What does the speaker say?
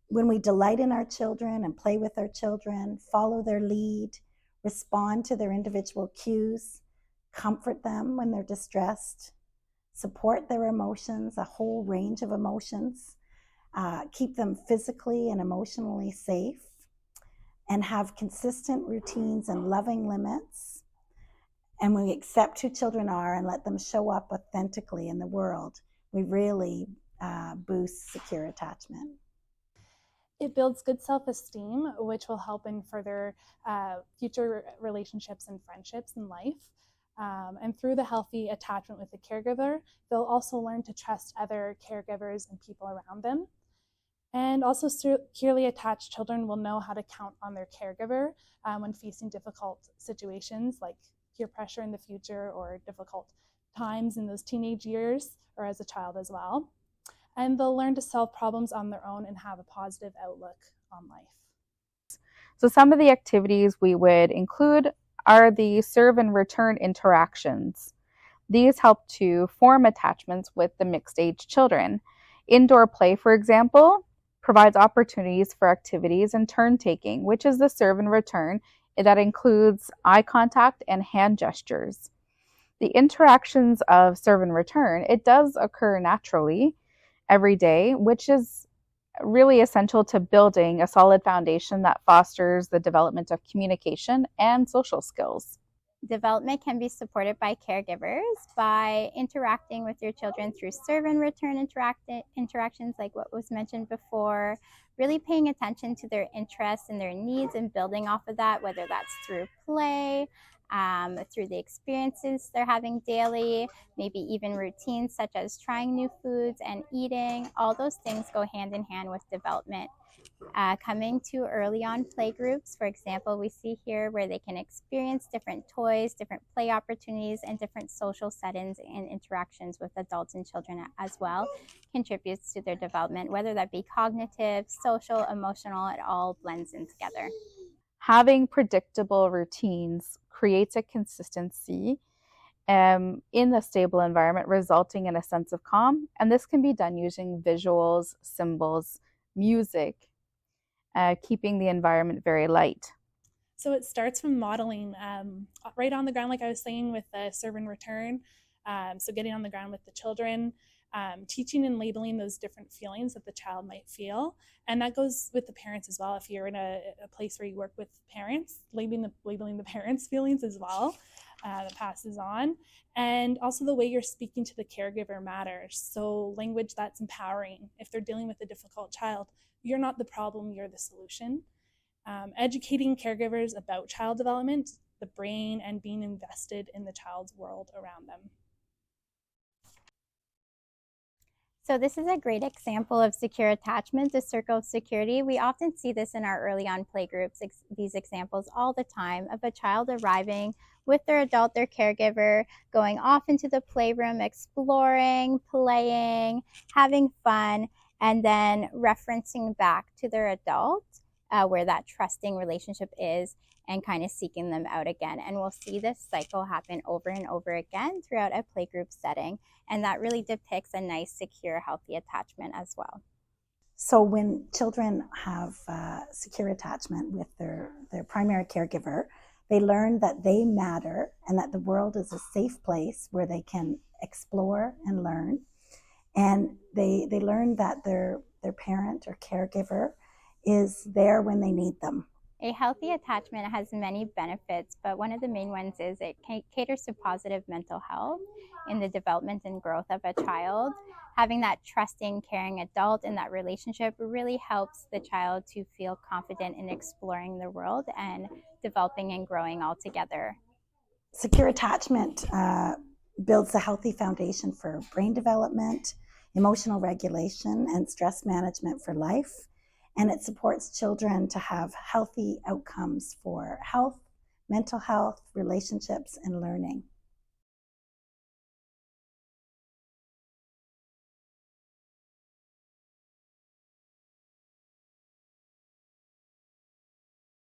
When we delight in our children and play with our children, follow their lead, respond to their individual cues, comfort them when they're distressed, support their emotions, a whole range of emotions, keep them physically and emotionally safe, and have consistent routines and loving limits. And when we accept who children are and let them show up authentically in the world, we really boost secure attachment. It builds good self-esteem, which will help in further future relationships and friendships in life. And through the healthy attachment with the caregiver, they'll also learn to trust other caregivers and people around them. And also, securely attached children will know how to count on their caregiver when facing difficult situations like peer pressure in the future or difficult times in those teenage years or as a child as well. And they'll learn to solve problems on their own and have a positive outlook on life. So some of the activities we would include are the serve and return interactions. These help to form attachments with the mixed age children. Indoor play, for example, provides opportunities for activities and turn taking, which is the serve and return that includes eye contact and hand gestures. The interactions of serve and return, it does occur naturally every day, which is really essential to building a solid foundation that fosters the development of communication and social skills. Development can be supported by caregivers by interacting with your children through serve and return interactions like what was mentioned before, really paying attention to their interests and their needs and building off of that, whether that's through play, through the experiences they're having daily, maybe even routines such as trying new foods and eating. All those things go hand in hand with development. Coming to early on play groups, for example, we see here where they can experience different toys, different play opportunities, and different social settings and interactions with adults and children as well, contributes to their development, whether that be cognitive, social, emotional, it all blends in together. Having predictable routines creates a consistency in the stable environment, resulting in a sense of calm. And this can be done using visuals, symbols, music, keeping the environment very light. So it starts from modeling right on the ground, like I was saying, with the serve and return. So getting on the ground with the children, teaching and labeling those different feelings that the child might feel. And that goes with the parents as well. If you're in a place where you work with parents, labeling the parents' feelings as well, that passes on. And also the way you're speaking to the caregiver matters. So language that's empowering. If they're dealing with a difficult child, you're not the problem, you're the solution. Educating caregivers about child development, the brain, and being invested in the child's world around them. So this is a great example of secure attachment, the circle of security. We often see this in our early on play groups, these examples all the time of a child arriving with their adult, their caregiver, going off into the playroom, exploring, playing, having fun, and then referencing back to their adult where that trusting relationship is and kind of seeking them out again. And we'll see this cycle happen over and over again throughout a playgroup setting. And that really depicts a nice, secure, healthy attachment as well. So when children have secure attachment with their primary caregiver, they learn that they matter and that the world is a safe place where they can explore and learn. And they learn that their parent or caregiver is there when they need them. A healthy attachment has many benefits, but one of the main ones is it caters to positive mental health in the development and growth of a child. Having that trusting, caring adult in that relationship really helps the child to feel confident in exploring the world and developing and growing all together. Secure attachment builds a healthy foundation for brain development, emotional regulation, and stress management for life. And it supports children to have healthy outcomes for health, mental health, relationships, and learning.